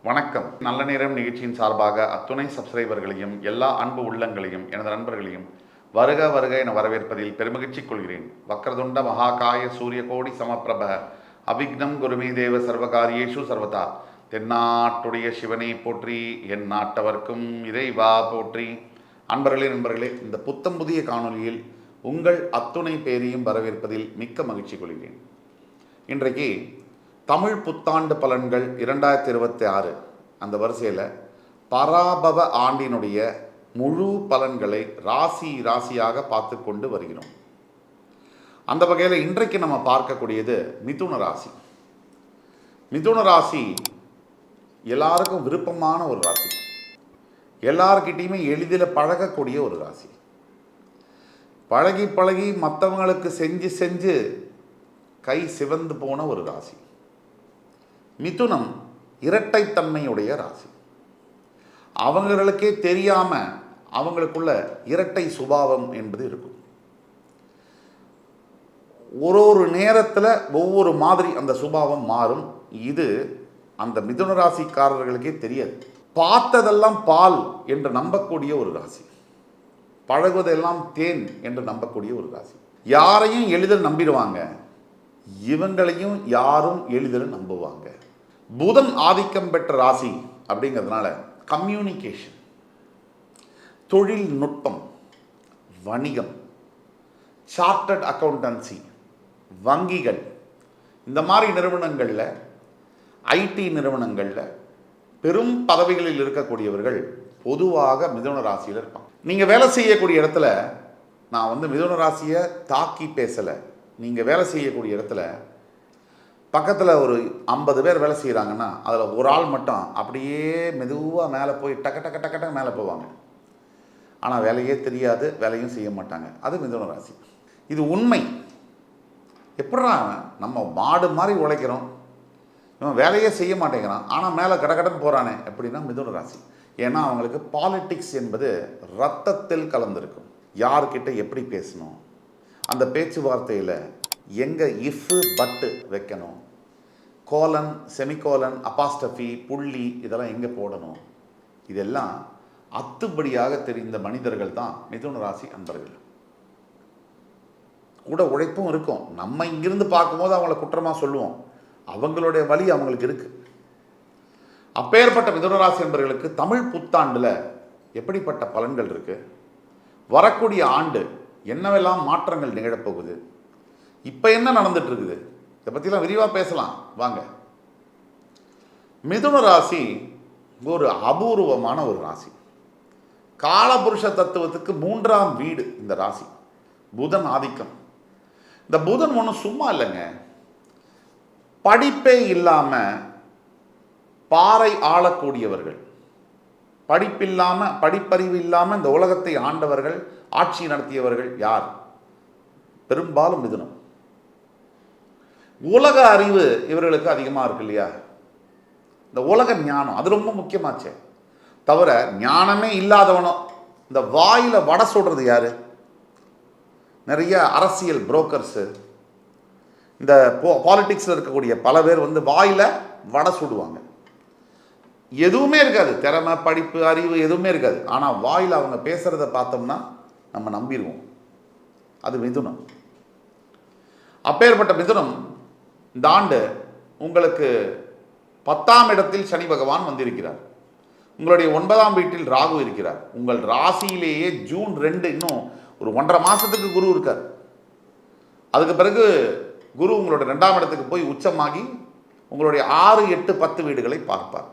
வணக்கம். நல்ல நேரம் நிகழ்ச்சியின் சார்பாக அத்துணை சப்ஸ்கிரைபர்களையும் எல்லா அன்பு உள்ளங்களையும் எனது நண்பர்களையும் வருக வருக என வரவேற்பதில் பெருமகிழ்ச்சி கொள்கிறேன். வக்ரதுண்ட மகாகாய சூரிய கோடி சமப்பிரப அவிக்னம் குருமே தேவ சர்வகாரியேஷு சர்வதா. தென்னாட்டுடைய சிவனை போற்றி, என் நாட்டவர்க்கும் இறைவா போற்றி. நண்பர்களே, இந்த புத்தம் புதிய காணொலியில் உங்கள் அத்துணை பேரையும் வரவேற்பதில் மிக்க மகிழ்ச்சி கொள்கிறேன். இன்றைக்கு தமிழ் புத்தாண்டு பலன்கள் 2026 அந்த வரிசையில் பராபவ ஆண்டினுடைய முழு பலன்களை ராசியாக பார்த்து கொண்டு வருகிறோம். அந்த வகையில் இன்றைக்கு நம்ம பார்க்கக்கூடியது மிதுன ராசி. மிதுன ராசி எல்லாருக்கும் விருப்பமான ஒரு ராசி, எல்லார்கிட்டையுமே எளிதில் பழகக்கூடிய ஒரு ராசி. பழகி மற்றவங்களுக்கு செஞ்சு கை சிவந்து போன ஒரு ராசி. மிதுனம் இரட்டைத்தன்மையுடைய ராசி. அவங்களுக்கே தெரியாம அவங்களுக்குள்ள இரட்டை சுபாவம் என்பது இருக்கும். ஒரு நேரத்தில் ஒவ்வொரு மாதிரி அந்த சுபாவம் மாறும். இது அந்த மிதுன ராசிக்காரர்களுக்கே தெரியாது. பார்த்ததெல்லாம் பால் என்று நம்பக்கூடிய ஒரு ராசி, பழகுவதெல்லாம் தேன் என்று நம்பக்கூடிய ஒரு ராசி. யாரையும் எளிதில் நம்பிடுவாங்க, இவங்களையும் யாரும் எளிதில் நம்புவாங்க. புதன் ஆதிக்கம் பெற்ற ராசி அப்படிங்கிறதுனால கம்யூனிகேஷன், தொழில்நுட்பம், வணிகம், சார்ட்டர்ட் அக்கௌண்டன்சி, வங்கிகள், இந்த மாதிரி நிறுவனங்களில், ஐடி நிறுவனங்களில் பெரும் பதவிகளில் இருக்கக்கூடியவர்கள் பொதுவாக மிதுன ராசியில் இருப்பாங்க. நீங்கள் வேலை செய்யக்கூடிய இடத்துல, நான் மிதுன ராசியை தாக்கி பேசலை, நீங்கள் வேலை செய்யக்கூடிய இடத்துல பக்கத்தில் ஒரு 50 பேர் வேலை செய்கிறாங்கன்னா அதில் ஒரு ஆள் மட்டும் அப்படியே மெதுவாக மேலே போய் டக்க மேலே போவாங்க. ஆனால் வேலையே தெரியாது, வேலையும் செய்ய மாட்டாங்க. அது மிதுன ராசி. இது உண்மை. எப்படா நம்ம மாடு மாதிரி உழைக்கிறோம், இவன் வேலையே செய்ய மாட்டேங்கிறான், ஆனால் மேலே கடகடன்னு போகிறானே அப்படின்னா மிதுன ராசி. ஏன்னா அவங்களுக்கு பாலிட்டிக்ஸ் என்பது ரத்தத்தில் கலந்துருக்கும். யார்கிட்ட எப்படி பேசணும், அந்த பேச்சுவார்த்தையில் எங்கே இஃப்பு பட்டு வைக்கணும், கோலன், செமிகோலன், அப்பாஸ்டஃபி, புள்ளி இதெல்லாம் எங்கே போடணும், இதெல்லாம் அத்துப்படியாக தெரிந்த மனிதர்கள் தான் மிதுன ராசி அன்பர்கள். கூட உழைப்பும் இருக்கும். நம்ம இங்கிருந்து பார்க்கும்போது அவங்கள குற்றமாக சொல்லுவோம், அவங்களுடைய வழி அவங்களுக்கு இருக்கு. அப்பேற்பட்ட மிதுன ராசி அன்பர்களுக்கு தமிழ் புத்தாண்டில் எப்படிப்பட்ட பலன்கள் இருக்கு, வரக்கூடிய ஆண்டு என்னவெல்லாம் மாற்றங்கள் நிகழப்போகுது, இப்போ என்ன நடந்துட்டு இருக்குது, இதை பற்றிலாம் விரிவாக பேசலாம் வாங்க. மிதுன ராசி ஒரு அபூர்வமான ஒரு ராசி. காலபுருஷ தத்துவத்துக்கு 3ஆம் வீடு இந்த ராசி. புதன் ஆதிக்கம். இந்த புதன் ஒன்றும் சும்மா இல்லைங்க. படிப்பே இல்லாமல் பாறை ஆளக்கூடியவர்கள், படிப்பறிவு இல்லாமல் இந்த உலகத்தை ஆண்டவர்கள், ஆட்சி நடத்தியவர்கள் யார்? பெரும்பாலும் மிதுனம். உலக அறிவு இவர்களுக்கு அதிகமாக இருக்கு இல்லையா? இந்த உலக ஞானம் அது ரொம்ப முக்கியமாச்சே. தவிர ஞானமே இல்லாதவனோ இந்த வாயில் வடை சுடுறது யாரு? நிறைய அரசியல் புரோக்கர்ஸு, இந்த பாலிட்டிக்ஸில் இருக்கக்கூடிய பல பேர் வாயில் வடை சுடுவாங்க. எதுவுமே இருக்காது, திறமை, படிப்பு, அறிவு எதுவுமே இருக்காது. ஆனால் வாயில் அவங்க பேசுகிறத பார்த்தோம்னா நம்ம நம்பிடுவோம். அது மிதுனம். அப்பேற்பட்ட மிதுனம் இந்த ஆண்டு உங்களுக்கு 10ஆம் இடத்தில் சனி பகவான் வந்திருக்கிறார். உங்களுடைய 9ஆம் வீட்டில் ராகு இருக்கிறார். உங்கள் ராசியிலேயே ஜூன் 2 இன்னும் ஒரு 1.5 மாதத்துக்கு குரு இருக்கார். அதுக்கு பிறகு குரு உங்களுடைய 2ஆம் இடத்துக்கு போய் உச்சமாகி உங்களுடைய 6, 8, 10 வீடுகளை பார்ப்பார்.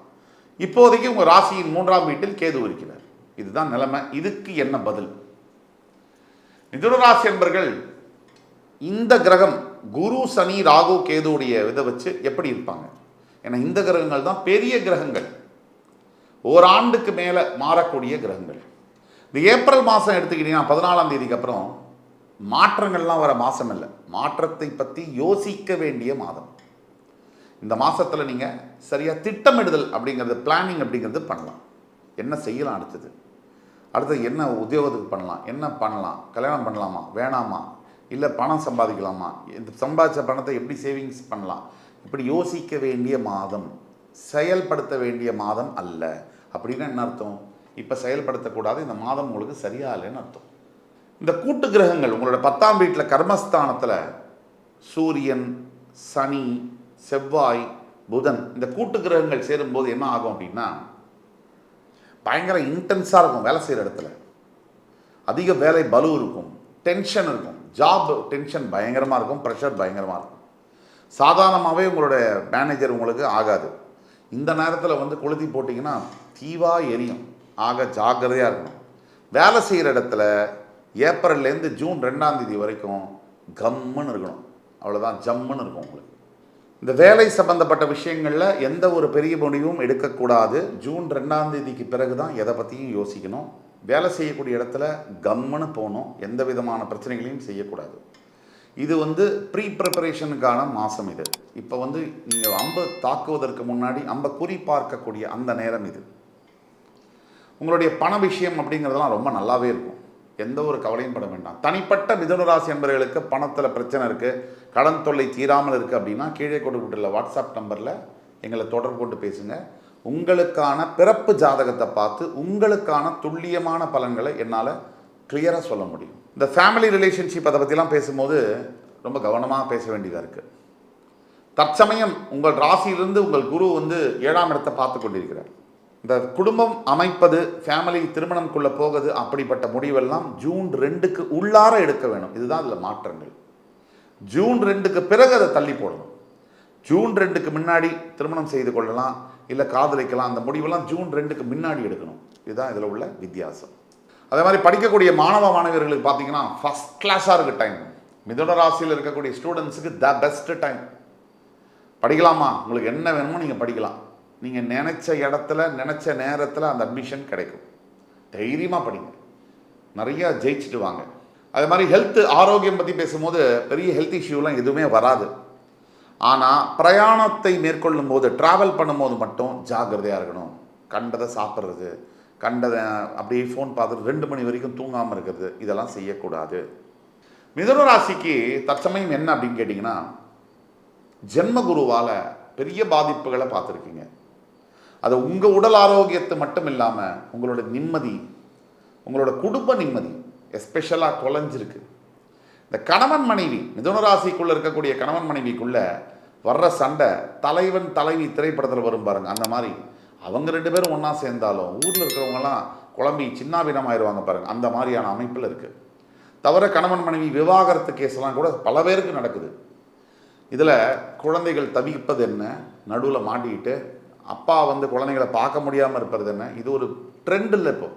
இப்போதைக்கு உங்கள் ராசியின் 3ஆம் வீட்டில் கேது இருக்கிறார். இதுதான் நிலைமை. இதுக்கு என்ன பதில்? மிதுன ராசி என்பர்கள் இந்த கிரகம் குரு, சனி, ராகு, கேதுடைய இதை வச்சு எப்படி இருப்பாங்க? ஏன்னா இந்த கிரகங்கள் தான் பெரிய கிரகங்கள், ஓராண்டுக்கு மேலே மாறக்கூடிய கிரகங்கள். இந்த ஏப்ரல் மாதம் எடுத்துக்கிட்டீங்கன்னா 14ஆம் தேதிக்கு அப்புறம் மாற்றங்கள்லாம் வர மாதம் இல்லை, மாற்றத்தை பற்றி யோசிக்க வேண்டிய மாதம். இந்த மாதத்தில் நீங்கள் சரியாக திட்டமிடுதல் அப்படிங்கிறது, பிளானிங் அப்படிங்கிறது பண்ணலாம். என்ன செய்யலாம், அடுத்தது என்ன உத்தியோகத்துக்கு பண்ணலாம், என்ன பண்ணலாம், கல்யாணம் பண்ணலாமா வேணாமா, இல்லை பணம் சம்பாதிக்கலாமா, இந்த சம்பாதிச்ச பணத்தை எப்படி சேவிங்ஸ் பண்ணலாம், இப்படி யோசிக்க வேண்டிய மாதம் செயல்படுத்த வேண்டிய மாதம் அல்ல. அப்படின்னு என்ன அர்த்தம்? இப்போ செயல்படுத்தக்கூடாது, இந்த மாதம் உங்களுக்கு சரியா இல்லைன்னு அர்த்தம். இந்த கூட்டு கிரகங்கள் உங்களோட 10ஆம் வீட்டில் கர்மஸ்தானத்தில் சூரியன், சனி, செவ்வாய், புதன் இந்த கூட்டு கிரகங்கள் சேரும்போது என்ன ஆகும் அப்படின்னா, பயங்கர இன்டென்ஸாக இருக்கும். வேலை செய்கிற இடத்துல அதிக வேலை பலு இருக்கும், டென்ஷன் இருக்கும், ஜாப் டென்ஷன் பயங்கரமாக இருக்கும், ப்ரெஷர் பயங்கரமாக இருக்கும். சாதாரணமாகவே உங்களுடைய மேனேஜர் உங்களுக்கு ஆகாது. இந்த நேரத்தில் வந்து கொளுத்தி போட்டிங்கன்னா தீவாக எரியும். ஆக ஜாக்கிரதையாக இருக்கணும். வேலை செய்கிற இடத்துல ஏப்ரல்லேருந்து ஜூன் 2ஆம் தேதி வரைக்கும் கம்முன்னு இருக்கணும். அவ்வளோதான், ஜம்முன்னு இருக்கும் உங்களுக்கு. இந்த வேலை சம்பந்தப்பட்ட விஷயங்களில் எந்த ஒரு பெரிய முடிவும் எடுக்கக்கூடாது. ஜூன் 2ஆம் தேதிக்கு பிறகு தான் எதை பற்றியும் யோசிக்கணும். வேலை செய்யக்கூடிய இடத்துல கம்முன்னு போகணும். எந்த விதமான பிரச்சனைகளையும் செய்யக்கூடாது. இது வந்து ப்ரீ ப்ரிப்பரேஷனுக்கான மாதம் இது. இப்போ வந்து நீங்கள் அம்பை தாக்குவதற்கு முன்னாடி அம்பை குறி பார்க்கக்கூடிய அந்த நேரம் இது. உங்களுடைய பண விஷயம் அப்படிங்கிறதெல்லாம் ரொம்ப நல்லாவே இருக்கும். எந்த ஒரு கவலையும் பட வேண்டாம். தனிப்பட்ட மிதுன ராசி என்பவர்களுக்கு பணத்தில் பிரச்சனை இருக்குது, கடன் தொல்லை தீராமல் இருக்குது அப்படின்னா கீழே கொடுக்கப்பட்டுள்ள வாட்ஸ்அப் நம்பரில் எங்களை தொடர்பு கொண்டு பேசுங்க. உங்களுக்கான பிறப்பு ஜாதகத்தை பார்த்து உங்களுக்கான துல்லியமான பலன்களை என்னால் கிளியராக சொல்ல முடியும். இந்த ஃபேமிலி ரிலேஷன்ஷிப் அதை பற்றிலாம் பேசும்போது ரொம்ப கவனமாக பேச வேண்டியதாக இருக்குது. தற்சமயம் உங்கள் ராசியிலிருந்து உங்கள் குரு வந்து 7ஆம் இடத்தை பார்த்து கொண்டிருக்கிறார். இந்த குடும்பம் அமைப்பது, ஃபேமிலி திருமணம்குள்ளே போகுது, அப்படிப்பட்ட முடிவெல்லாம் ஜூன் 2க்கு உள்ளார எடுக்க வேணும். இதுதான் அதில் மாற்றங்கள். ஜூன் 2க்கு பிறகு அதை தள்ளி போடணும். ஜூன் 2க்கு முன்னாடி திருமணம் செய்து கொள்ளலாம், இல்லை காதலிக்கலாம். அந்த முடிவெல்லாம் ஜூன் 2க்கு முன்னாடி எடுக்கணும். இதுதான் இதில் உள்ள வித்தியாசம். அதே மாதிரி படிக்கக்கூடிய மாணவ மாணவர்களுக்கு பார்த்தீங்கன்னா ஃபஸ்ட் கிளாஸாக இருக்குது டைம். மிதுன ராசியில் இருக்கக்கூடிய ஸ்டூடெண்ட்ஸுக்கு த பெஸ்ட்டு டைம். படிக்கலாமா, உங்களுக்கு என்ன வேணுமோ நீங்கள் படிக்கலாம். நீங்கள் நினச்ச இடத்துல நினச்ச நேரத்தில் அந்த அட்மிஷன் கிடைக்கும். தைரியமாக படிங்க, நிறையா ஜெயிச்சுட்டு வாங்க. அதே மாதிரி ஹெல்த்து ஆரோக்கியம் பற்றி பேசும்போது பெரிய ஹெல்த் இஷ்யூலாம் எதுவுமே வராது. ஆனால் பிரயாணத்தை மேற்கொள்ளும் போது, ட்ராவல் பண்ணும்போது மட்டும் ஜாக்கிரதையாக இருக்கணும். கண்டதை சாப்பிட்றது, கண்டதை அப்படியே ஃபோன் பார்த்துட்டு 2 மணி வரைக்கும் தூங்காமல் இருக்கிறது, இதெல்லாம் செய்யக்கூடாது. மிதுன ராசிக்கு தற்சமயம் என்ன அப்படின்னு கேட்டிங்கன்னா, ஜென்மகுருவால் பெரிய பாதிப்புகளை பார்த்துருக்கீங்க. அது உங்கள் உடல் ஆரோக்கியத்தை மட்டும் இல்லாமல் உங்களோட நிம்மதி, உங்களோட குடும்ப நிம்மதி எஸ்பெஷலாக தொலைஞ்சிருக்கு. இந்த கணவன் மனைவி, மிதுன ராசிக்குள்ளே இருக்கக்கூடிய கணவன் மனைவிக்குள்ளே வர்ற சண்டை தலைவன் தலைவி திரைப்படத்தில் வரும் பாருங்க, அந்த மாதிரி அவங்க 2 பேரும் ஒன்றா சேர்ந்தாலும் ஊரில் இருக்கிறவங்கலாம் குழம்பி சின்னாபின்னமாயிருவாங்க பாருங்க, அந்த மாதிரியான அமைப்பில் இருக்குது. தவிர கணவன் மனைவி விவாகரத்து கேஸ்லாம் கூட பல பேருக்கு நடக்குது. இதில் குழந்தைகள் தவிப்பது என்ன, நடுவில் மாட்டிக்கிட்டு அப்பா வந்து குழந்தைங்களை பார்க்க முடியாமல் இருப்பது என்ன, இது ஒரு ட்ரெண்ட் இல்லை. இப்போ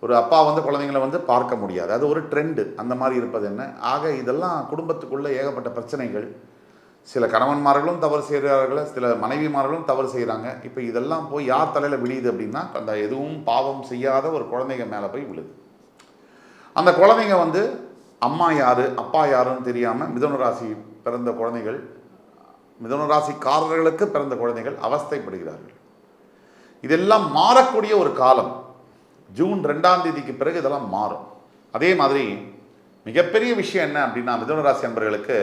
ஒரு அப்பா வந்து குழந்தைங்களை வந்து பார்க்க முடியாது, அது ஒரு ட்ரெண்டு. அந்த மாதிரி இருப்பது என்ன. ஆக இதெல்லாம் குடும்பத்துக்குள்ளே ஏகப்பட்ட பிரச்சனைகள். சில கணவன்மார்களும் தவறு செய்கிறார்கள், சில மனைவிமார்களும் தவறு செய்கிறாங்க. இப்போ இதெல்லாம் போய் யார் தலையில் விழுது அப்படின்னா, அந்த எதுவும் பாவம் செய்யாத ஒரு குழந்தைங்க மேலே போய் விழுது. அந்த குழந்தைங்க வந்து அம்மா யார் அப்பா யாருன்னு தெரியாமல் மிதுன ராசி பிறந்த குழந்தைகள், மிதுன ராசிக்காரர்களுக்கு பிறந்த குழந்தைகள் அவஸ்தைப்படுகிறார்கள். இதெல்லாம் மாறக்கூடிய ஒரு காலம். ஜூன் 2ஆம் தேதிக்கு பிறகு இதெல்லாம் மாறும். அதே மாதிரி மிகப்பெரிய விஷயம் என்ன அப்படின்னா, மிதுன ராசி நண்பர்களுக்கு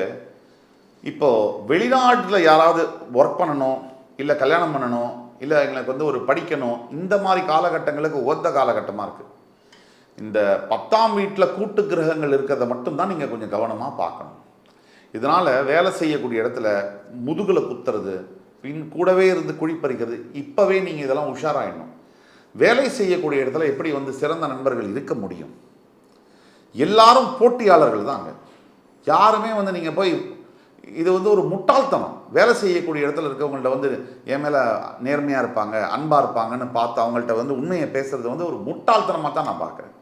இப்போது வெளிநாட்டில் யாராவது ஒர்க் பண்ணணும், இல்லை கல்யாணம் பண்ணணும், இல்லை எங்களுக்கு வந்து ஒரு படிக்கணும், இந்த மாதிரி காலகட்டங்களுக்கு ஒத்த காலகட்டமாக இருக்குது. இந்த 10ஆம் வீட்டில் கூட்டு கிரகங்கள் இருக்கிறத மட்டும்தான் நீங்கள் கொஞ்சம் கவனமாக பார்க்கணும். இதனால் வேலை செய்யக்கூடிய இடத்துல முதுகில் குத்துறது, பின் கூடவே இருந்து குழிப்பறிக்கிறது, இப்போவே நீங்கள் இதெல்லாம் உஷாராயிடணும். வேலை செய்யக்கூடிய இடத்துல எப்படி வந்து சிறந்த நண்பர்கள் இருக்க முடியும்? எல்லாரும் போட்டியாளர்கள் தாங்க. யாருமே வந்து நீங்கள் போய் இது வந்து ஒரு முட்டாள்தனம். வேலை செய்யக்கூடிய இடத்துல இருக்கவங்கள்ட்ட வந்து என் மேலே நேர்மையாக இருப்பாங்க, அன்பாக இருப்பாங்கன்னு பார்த்து அவங்கள்ட்ட வந்து உண்மையை பேசுகிறது வந்து ஒரு முட்டாள்தனமாக தான் நான் பார்க்குறேன்.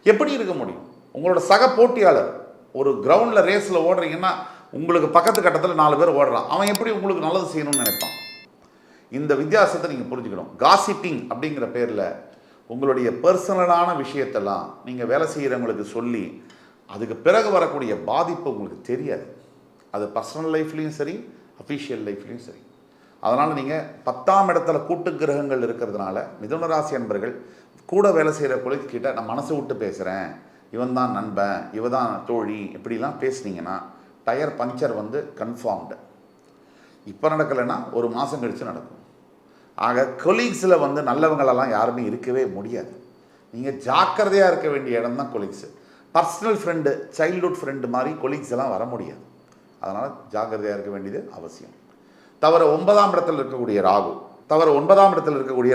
எப்படி இருக்க முடியும்? உங்களோட சக போட்டியாளர் ஒரு கிரவுண்டில் ரேஸில் ஓடுறீங்கன்னா உங்களுக்கு பக்கத்து கட்டத்தில் 4 பேர் ஓடுறான், அவன் எப்படி உங்களுக்கு நல்லது செய்யணும்னு நினைப்பான்? இந்த வித்தியாசத்தை நீங்கள் புரிஞ்சுக்கணும். காசிப்பிங் அப்படிங்கிற பேரில் உங்களுடைய பர்சனலான விஷயத்தெல்லாம் நீங்கள் வேலை செய்கிறவங்களுக்கு சொல்லி அதுக்கு பிறகு வரக்கூடிய பாதிப்பு உங்களுக்கு தெரியாது. அது பர்சனல் லைஃப்லேயும் சரி, அஃபிஷியல் லைஃப்லேயும் சரி. அதனால் நீங்கள் 10ஆம் இடத்துல கூட்டு கிரகங்கள் இருக்கிறதுனால மிதுன ராசி அன்பர்கள் கூட வேலை செய்கிற கொலைக்கிட்ட நான் மனசு விட்டு பேசுகிறேன், இவன் தான் நண்பன், இவ தான் தோழி, இப்படிலாம் பேசுனீங்கன்னா டயர் பஞ்சர் வந்து கன்ஃபார்ம்டு. இப்போ நடக்கலைன்னா ஒரு மாதம் கழித்து நடக்கும். ஆக கொலீக்ஸில் வந்து நல்லவங்களெல்லாம் யாருமே இருக்கவே முடியாது. நீங்கள் ஜாக்கிரதையாக இருக்க வேண்டிய இடம் தான் colleagues. Personal friend, childhood friend மாதிரி கொலீக்ஸ் எல்லாம் வர முடியாது. அதனால் ஜாக்கிரதையாக இருக்க வேண்டியது அவசியம். தவிர 9ஆம் இடத்தில் இருக்கக்கூடிய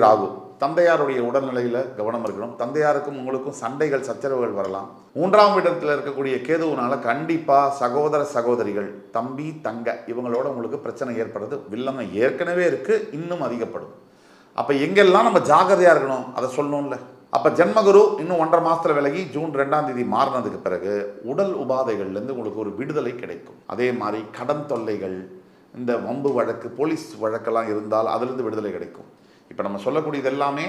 ராகு தந்தையாருடைய உடல்நிலையில் கவனம் இருக்கணும். தந்தையாருக்கும் உங்களுக்கும் சண்டைகள், சச்சரவுகள் வரலாம். 3ஆம் இடத்தில் இருக்கக்கூடிய கேதுவுனால கண்டிப்பாக சகோதர சகோதரிகள், தம்பி தங்க இவங்களோட உங்களுக்கு பிரச்சனை ஏற்படுறது வில்லங்க ஏற்கனவே இருக்குது, இன்னும் அதிகப்படும். அப்போ எங்கெல்லாம் நம்ம ஜாக்கிரதையாக இருக்கணும் அதை சொல்லணும்ல. அப்போ ஜென்மகுரு இன்னும் 1.5 மாதத்தில் விலகி ஜூன் 2ஆம் தேதி மாறினதுக்கு பிறகு உடல் உபாதைகள்லேருந்து உங்களுக்கு ஒரு விடுதலை கிடைக்கும். அதே மாதிரி கடன் தொல்லைகள், இந்த வம்பு வழக்கு, போலீஸ் வழக்கெல்லாம் இருந்தால் அதிலிருந்து விடுதலை கிடைக்கும். இப்போ நம்ம சொல்லக்கூடியது எல்லாமே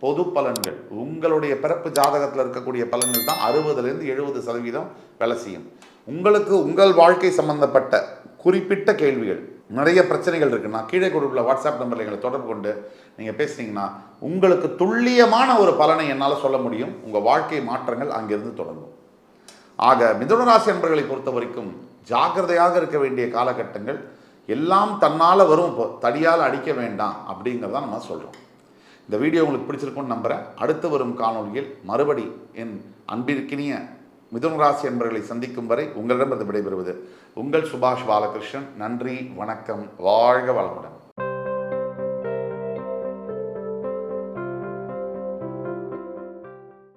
பொது பலன்கள். உங்களுடைய பிறப்பு ஜாதகத்தில் இருக்கக்கூடிய பலன்கள் தான் 60லேருந்து 70% வேலை செய்யும். உங்களுக்கு உங்கள் வாழ்க்கை சம்பந்தப்பட்ட குறிப்பிட்ட கேள்விகள், நிறைய பிரச்சனைகள் இருக்குன்னா கீழே கொடுக்குள்ள வாட்ஸ்அப் நம்பரில் எங்களை தொடர்பு கொண்டு நீங்கள் பேசுனீங்கன்னா உங்களுக்கு துல்லியமான ஒரு பலனை என்னால் சொல்ல முடியும். உங்கள் வாழ்க்கை மாற்றங்கள் அங்கிருந்து தொடங்கும். ஆக மிதுன ராசி அன்பர்களை பொறுத்த வரைக்கும் ஜாக்கிரதையாக இருக்க வேண்டிய காலகட்டங்கள். எல்லாம் தன்னால் வரும், இப்போ தடியால் அடிக்க வேண்டாம் அப்படிங்கிறதான் நம்ம சொல்கிறோம். இந்த வீடியோ உங்களுக்கு பிடிச்சிருக்கும்னு நம்புகிறேன். அடுத்து வரும் காணொலியில் மறுபடி என் அன்பிற்கினிய மிதுன ராசி அன்பர்களை சந்திக்கும் வரை உங்களிடமிருந்து விடைபெறுவது உங்கள் சுபாஷ் பாலகிருஷ்ணன். நன்றி, வணக்கம், வாழ்க வளமுடன்.